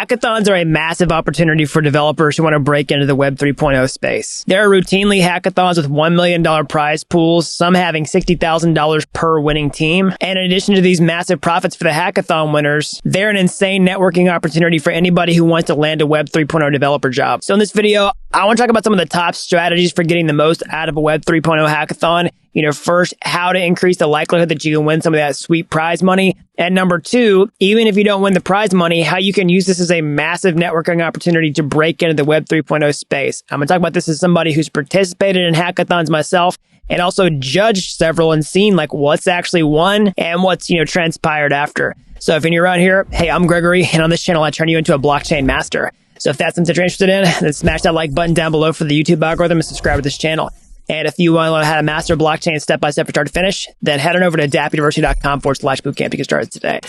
Hackathons are a massive opportunity for developers who want to break into the Web 3.0 space. There are routinely hackathons with $1 million prize pools, some having $60,000 per winning team. And in addition to these massive profits for the hackathon winners, they're an insane networking opportunity for anybody who wants to land a Web 3.0 developer job. So in this video, I want to talk about some of the top strategies for getting the most out of a Web 3.0 hackathon. First, how to increase the likelihood that you can win some of that sweet prize money. And number two, even if you don't win the prize money, how you can use this as a massive networking opportunity to break into the Web 3.0 space. I'm going to talk about this as somebody who's participated in hackathons myself and also judged several and seen like what's actually won and what's, transpired after. So if you're new around here, hey, I'm Gregory, and on this channel, I turn you into a blockchain master. So if that's something you're interested in, then smash that like button down below for the YouTube algorithm and subscribe to this channel. And if you want to learn how to master blockchain step-by-step from start to finish, then head on over to dappuniversity.com/bootcamp to get started today.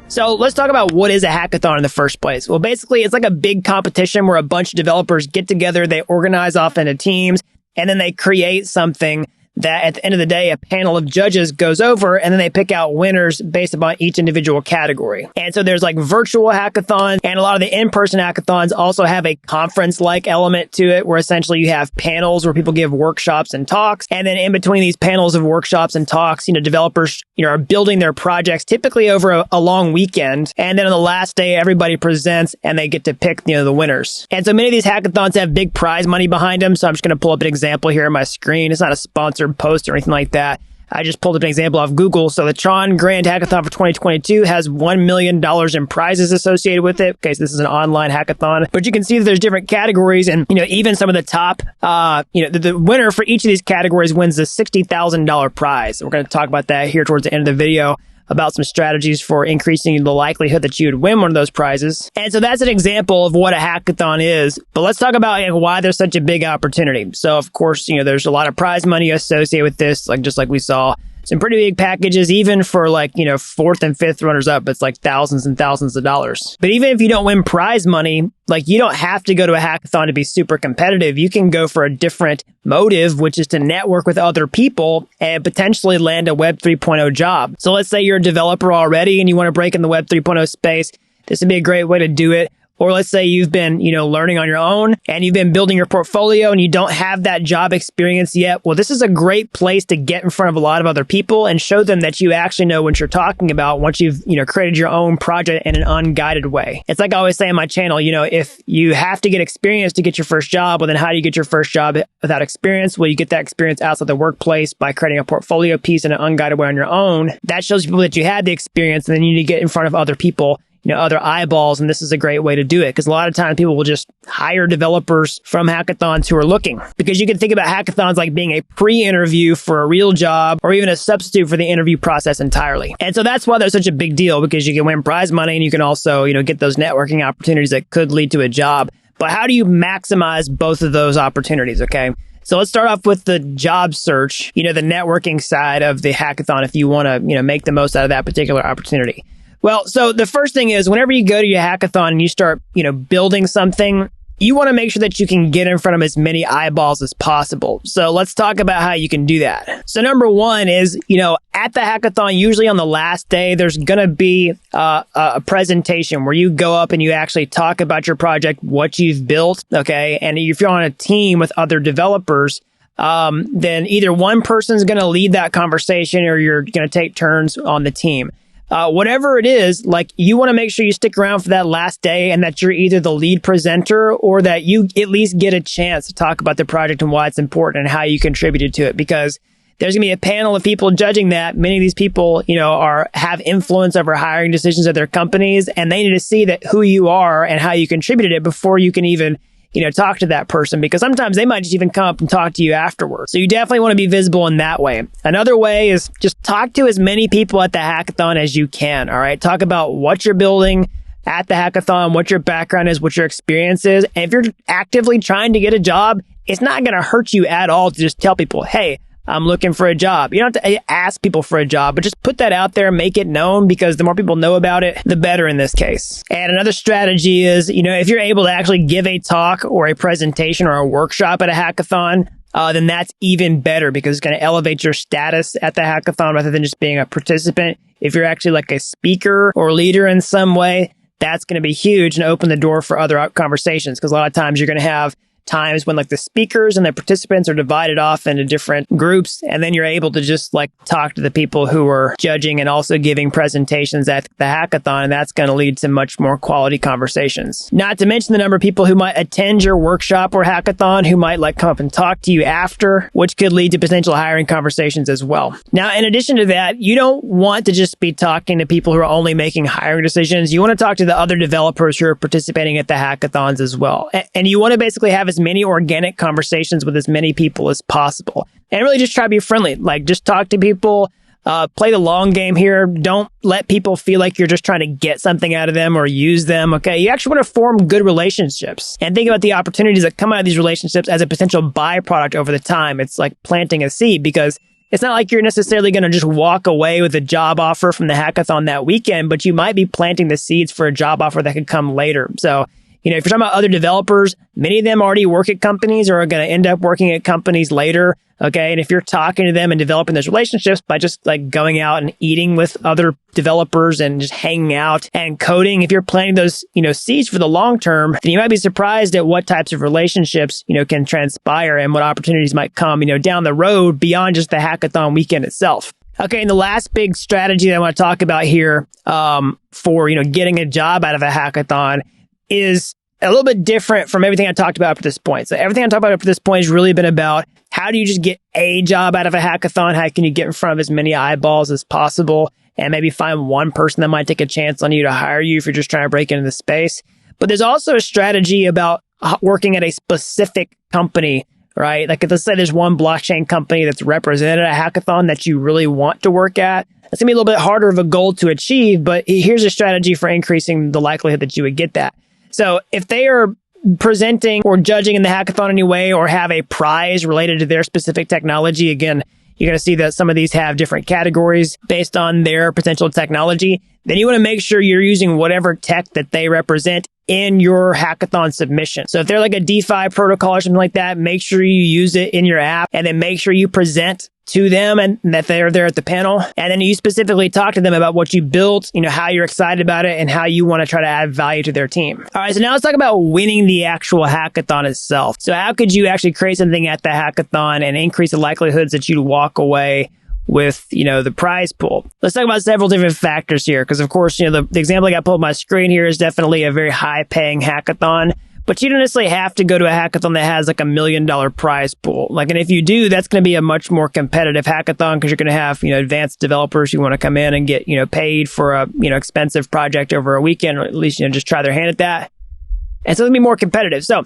So let's talk about what is a hackathon in the first place. Well, basically, it's like a big competition where a bunch of developers get together, they organize off into teams, and then they create something that at the end of the day, a panel of judges goes over and then they pick out winners based upon each individual category. And so there's like virtual hackathons, and a lot of the in-person hackathons also have a conference-like element to it where essentially you have panels where people give workshops and talks. And then in between these panels of workshops and talks, developers, are building their projects typically over a long weekend. And then on the last day, everybody presents and they get to pick, the winners. And so many of these hackathons have big prize money behind them. So I'm just going to pull up an example here on my screen. It's not a sponsored post or anything like that. I just pulled up an example off Google. So the Tron Grand Hackathon for 2022 has $1 million in prizes associated with it. Okay, so this is an online hackathon, but you can see that there's different categories, and even some of the top, the winner for each of these categories wins the $60,000 prize. We're going to talk about that here towards the end of the video, about some strategies for increasing the likelihood that you would win one of those prizes. And so that's an example of what a hackathon is. But let's talk about why there's such a big opportunity. So of course, there's a lot of prize money associated with this, just like we saw. Some pretty big packages, even for fourth and fifth runners up, it's like thousands and thousands of dollars. But even if you don't win prize money, you don't have to go to a hackathon to be super competitive. You can go for a different motive, which is to network with other people and potentially land a Web 3.0 job. So let's say you're a developer already and you want to break in the Web 3.0 space. This would be a great way to do it. Or let's say you've been, learning on your own and you've been building your portfolio and you don't have that job experience yet. Well, this is a great place to get in front of a lot of other people and show them that you actually know what you're talking about once you've, created your own project in an unguided way. It's like I always say on my channel, if you have to get experience to get your first job, well, then how do you get your first job without experience? Well, you get that experience outside the workplace by creating a portfolio piece in an unguided way on your own. That shows people that you had the experience, and then you need to get in front of other people, other eyeballs. And this is a great way to do it, because a lot of times people will just hire developers from hackathons who are looking, because you can think about hackathons like being a pre-interview for a real job or even a substitute for the interview process entirely. And so that's why they're such a big deal, because you can win prize money and you can also, get those networking opportunities that could lead to a job. But how do you maximize both of those opportunities? Okay. So let's start off with the job search, the networking side of the hackathon, if you want to, make the most out of that particular opportunity. Well, so the first thing is, whenever you go to your hackathon and you start, building something, you want to make sure that you can get in front of as many eyeballs as possible. So let's talk about how you can do that. So number one is, at the hackathon, usually on the last day, there's going to be a presentation where you go up and you actually talk about your project, what you've built. Okay. And if you're on a team with other developers, then either one person's going to lead that conversation or you're going to take turns on the team. Whatever it is, you want to make sure you stick around for that last day and that you're either the lead presenter or that you at least get a chance to talk about the project and why it's important and how you contributed to it, because there's going to be a panel of people judging that. Many of these people, have influence over hiring decisions at their companies, and they need to see that who you are and how you contributed it before you can even talk to that person, because sometimes they might just even come up and talk to you afterwards. So you definitely want to be visible in that way. Another way is just talk to as many people at the hackathon as you can. All right. Talk about what you're building at the hackathon, what your background is, what your experience is. And if you're actively trying to get a job, it's not going to hurt you at all to just tell people, hey, I'm looking for a job. You don't have to ask people for a job, but just put that out there, make it known, because the more people know about it, the better in this case. And another strategy is, if you're able to actually give a talk or a presentation or a workshop at a hackathon, then that's even better because it's going to elevate your status at the hackathon rather than just being a participant. If you're actually like a speaker or leader in some way, that's going to be huge and open the door for other conversations, because a lot of times you're going to have times when like the speakers and the participants are divided off into different groups, and then you're able to just like talk to the people who are judging and also giving presentations at the hackathon, and that's going to lead to much more quality conversations. Not to mention the number of people who might attend your workshop or hackathon who might like come up and talk to you after, which could lead to potential hiring conversations as well. Now, in addition to that, you don't want to just be talking to people who are only making hiring decisions. You want to talk to the other developers who are participating at the hackathons as well. And you want to basically have as many organic conversations with as many people as possible. And really just try to be friendly. Like, just talk to people, play the long game here. Don't let people feel like you're just trying to get something out of them or use them, okay? You actually want to form good relationships and think about the opportunities that come out of these relationships as a potential byproduct over the time. It's like planting a seed, because it's not like you're necessarily going to just walk away with a job offer from the hackathon that weekend, but you might be planting the seeds for a job offer that could come later. So, if you're talking about other developers, many of them already work at companies or are going to end up working at companies later. Okay. And if you're talking to them and developing those relationships by just like going out and eating with other developers and just hanging out and coding, if you're planting those, seeds for the long term, then you might be surprised at what types of relationships, can transpire and what opportunities might come, down the road beyond just the hackathon weekend itself. Okay. And the last big strategy that I want to talk about here, for, getting a job out of a hackathon is a little bit different from everything I talked about up to this point. So everything I talked about up to this point has really been about how do you just get a job out of a hackathon? How can you get in front of as many eyeballs as possible and maybe find one person that might take a chance on you to hire you if you're just trying to break into the space? But there's also a strategy about working at a specific company, right? Like, let's say there's one blockchain company that's represented at a hackathon that you really want to work at. It's going to be a little bit harder of a goal to achieve, but here's a strategy for increasing the likelihood that you would get that. So if they are presenting or judging in the hackathon anyway, or have a prize related to their specific technology, again, you're going to see that some of these have different categories based on their potential technology. Then you want to make sure you're using whatever tech that they represent in your hackathon submission. So if they're like a DeFi protocol or something like that, make sure you use it in your app, and then make sure you present to them and that they're there at the panel. And then you specifically talk to them about what you built, how you're excited about it and how you want to try to add value to their team. All right. So now let's talk about winning the actual hackathon itself. So how could you actually create something at the hackathon and increase the likelihoods that you'd walk away with, the prize pool? Let's talk about several different factors here. Because of course, the example I got pulled up on my screen here is definitely a very high paying hackathon. But you don't necessarily have to go to a hackathon that has like $1 million prize pool. And if you do, that's going to be a much more competitive hackathon, because you're going to have, advanced developers who want to come in and get, paid for a, expensive project over a weekend, or at least, just try their hand at that. And so it'll be more competitive. So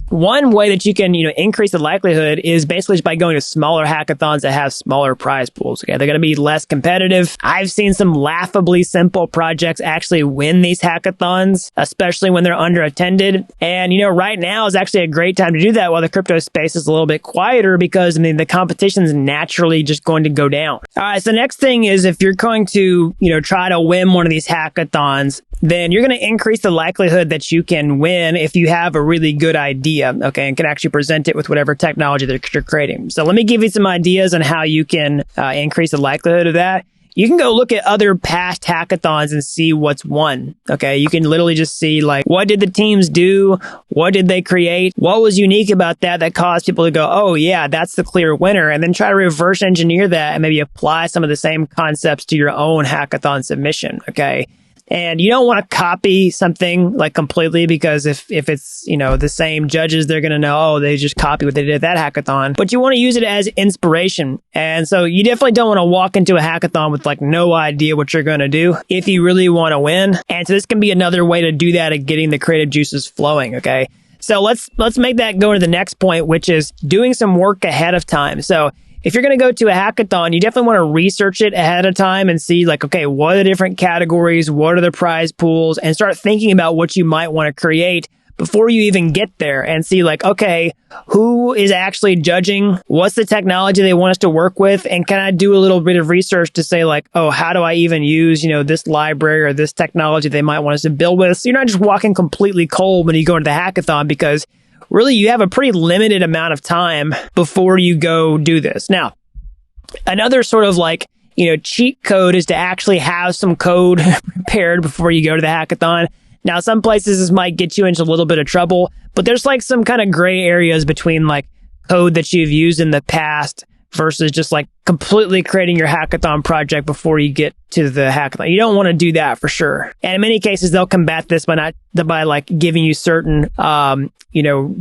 one way that you can, increase the likelihood is basically just by going to smaller hackathons that have smaller prize pools. Okay, they're going to be less competitive. I've seen some laughably simple projects actually win these hackathons, especially when they're underattended. And, right now is actually a great time to do that while the crypto space is a little bit quieter, because the competition is naturally just going to go down. All right, so the next thing is, if you're going to, try to win one of these hackathons, then you're going to increase the likelihood that you can win if you have a really good idea, okay, and can actually present it with whatever technology that you're creating. So let me give you some ideas on how you can increase the likelihood of that. You can go look at other past hackathons and see what's won, okay? You can literally just see, like, what did the teams do? What did they create? What was unique about that caused people to go, oh, yeah, that's the clear winner, and then try to reverse engineer that and maybe apply some of the same concepts to your own hackathon submission, okay? And you don't want to copy something like completely, because if it's, the same judges, they're going to know, oh, they just copy what they did at that hackathon. But you want to use it as inspiration. And so you definitely don't want to walk into a hackathon with like no idea what you're going to do if you really want to win. And so this can be another way to do that and getting the creative juices flowing. Okay. So let's make that go to the next point, which is doing some work ahead of time. So if you're going to go to a hackathon, you definitely want to research it ahead of time and see, like, okay, what are the different categories? What are the prize pools? And start thinking about what you might want to create before you even get there, and see, like, okay, who is actually judging? What's the technology they want us to work with? And can I do a little bit of research to say, like, oh, how do I even use, this library or this technology they might want us to build with? So you're not just walking completely cold when you go into the hackathon, because really you have a pretty limited amount of time before you go do this. Now, another sort of like, cheat code is to actually have some code prepared before you go to the hackathon. Now, some places this might get you into a little bit of trouble, but there's like some kind of gray areas between like code that you've used in the past versus just like completely creating your hackathon project before you get to the hackathon. You don't want to do that for sure. And in many cases, they'll combat this by like giving you certain,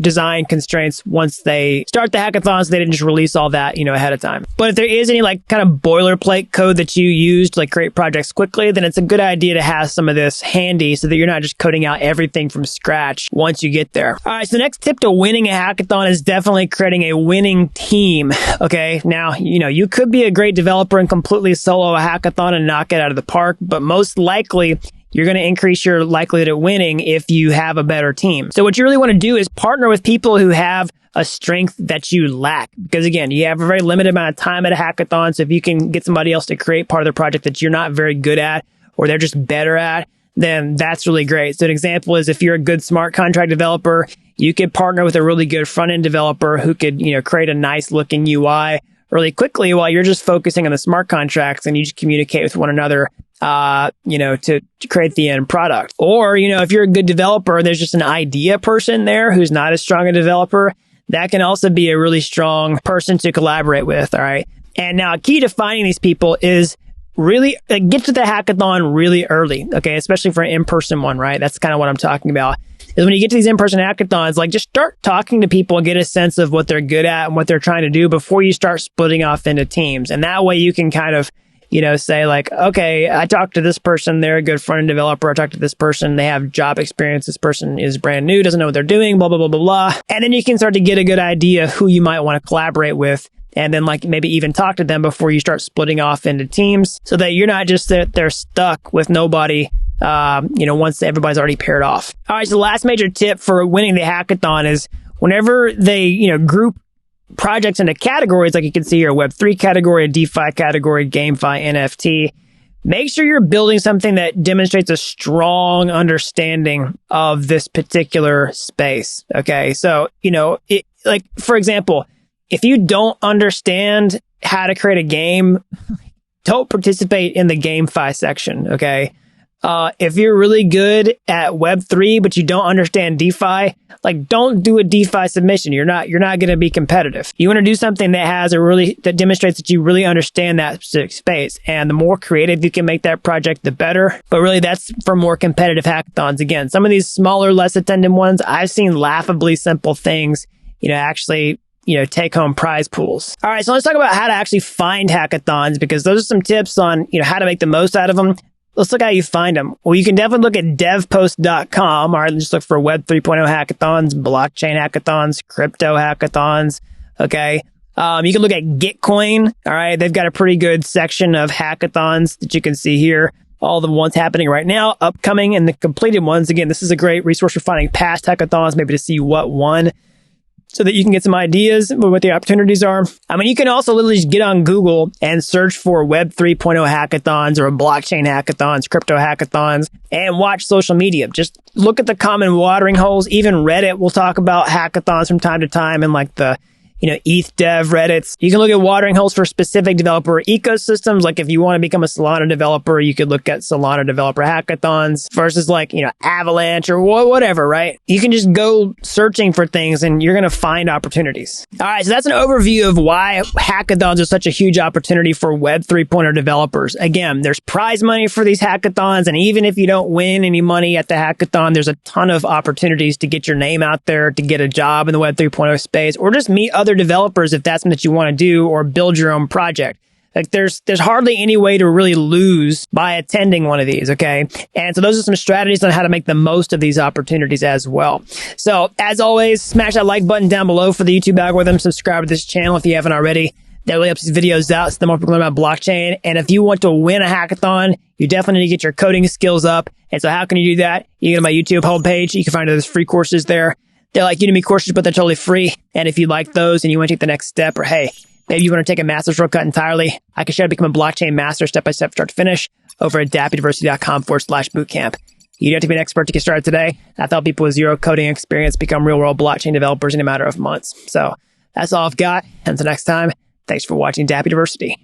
design constraints once they start the hackathon, so they didn't just release all that, ahead of time. But if there is any like kind of boilerplate code that you use to like create projects quickly, then it's a good idea to have some of this handy so that you're not just coding out everything from scratch once you get there. All right. So the next tip to winning a hackathon is definitely creating a winning team. Okay. Now, you could be a great developer and completely solo a hackathon and knock it out of the park, but most likely you're going to increase your likelihood of winning if you have a better team. So what you really want to do is partner with people who have a strength that you lack. Because again, you have a very limited amount of time at a hackathon. So if you can get somebody else to create part of the project that you're not very good at, or they're just better at, then that's really great. So an example is if you're a good smart contract developer, you could partner with a really good front-end developer who could, create a nice looking UI really quickly while you're just focusing on the smart contracts, and you just communicate with one another, to create the end product. Or, if you're a good developer, there's just an idea person there who's not as strong a developer. That can also be a really strong person to collaborate with. All right. And now a key to finding these people is really get to the hackathon really early. Okay. Especially for an in-person one, right? That's kind of what I'm talking about. Is when you get to these in-person hackathons, like just start talking to people and get a sense of what they're good at and what they're trying to do before you start splitting off into teams. And that way you can kind of, say like, okay, I talked to this person, they're a good front-end developer. I talked to this person, they have job experience. This person is brand new, doesn't know what they're doing, blah, blah, blah, blah, blah. And then you can start to get a good idea who you might want to collaborate with. And then like maybe even talk to them before you start splitting off into teams so that you're not just they're stuck with nobody, once everybody's already paired off. All right. So the last major tip for winning the hackathon is whenever they, group projects into categories, like you can see here, a Web3 category, a DeFi category, GameFi, NFT, make sure you're building something that demonstrates a strong understanding of this particular space. Okay. So, like, for example, if you don't understand how to create a game, don't participate in the GameFi section. Okay. If you're really good at Web3, but you don't understand DeFi, like don't do a DeFi submission. You're not going to be competitive. You want to do something that that demonstrates that you really understand that specific space. And the more creative you can make that project, the better. But really that's for more competitive hackathons. Again, some of these smaller, less attended ones, I've seen laughably simple things, actually, take home prize pools. All right. So let's talk about how to actually find hackathons, because those are some tips on, how to make the most out of them. Let's look at how you find them. Well, you can definitely look at devpost.com. All right, just look for Web 3.0 hackathons, blockchain hackathons, crypto hackathons. Okay. You can look at Gitcoin. All right. They've got a pretty good section of hackathons that you can see here. All the ones happening right now, upcoming, and the completed ones. Again, this is a great resource for finding past hackathons, maybe to see what won, so that you can get some ideas of what the opportunities are. I mean, you can also literally just get on Google and search for Web 3.0 hackathons or blockchain hackathons, crypto hackathons, and watch social media. Just look at the common watering holes. Even Reddit will talk about hackathons from time to time, and like the ETH dev Reddits. You can look at watering holes for specific developer ecosystems. Like if you want to become a Solana developer, you could look at Solana developer hackathons versus like, Avalanche or whatever, right? You can just go searching for things and you're going to find opportunities. All right. So that's an overview of why hackathons are such a huge opportunity for Web 3.0 developers. Again, there's prize money for these hackathons. And even if you don't win any money at the hackathon, there's a ton of opportunities to get your name out there, to get a job in the Web 3.0 space, or just meet other developers if that's something that you want to do, or build your own project. Like there's hardly any way to really lose by attending one of these. Okay. And so those are some strategies on how to make the most of these opportunities as well. So as always, smash that like button down below for the YouTube algorithm. Subscribe to this channel if you haven't already. That really helps these videos out so the more people learn about blockchain. And if you want to win a hackathon, you definitely need to get your coding skills up. And so how can you do that? You go to my YouTube homepage. You can find those free courses there. They're like Udemy courses, but they're totally free. And if you like those and you want to take the next step, or hey, maybe you want to take a master's shortcut entirely, I can show you how to become a blockchain master step by step, start to finish, over at dappuniversity.com/bootcamp. You don't have to be an expert to get started today. I've helped people with zero coding experience become real-world blockchain developers in a matter of months. So that's all I've got. Until next time, thanks for watching Dapp University.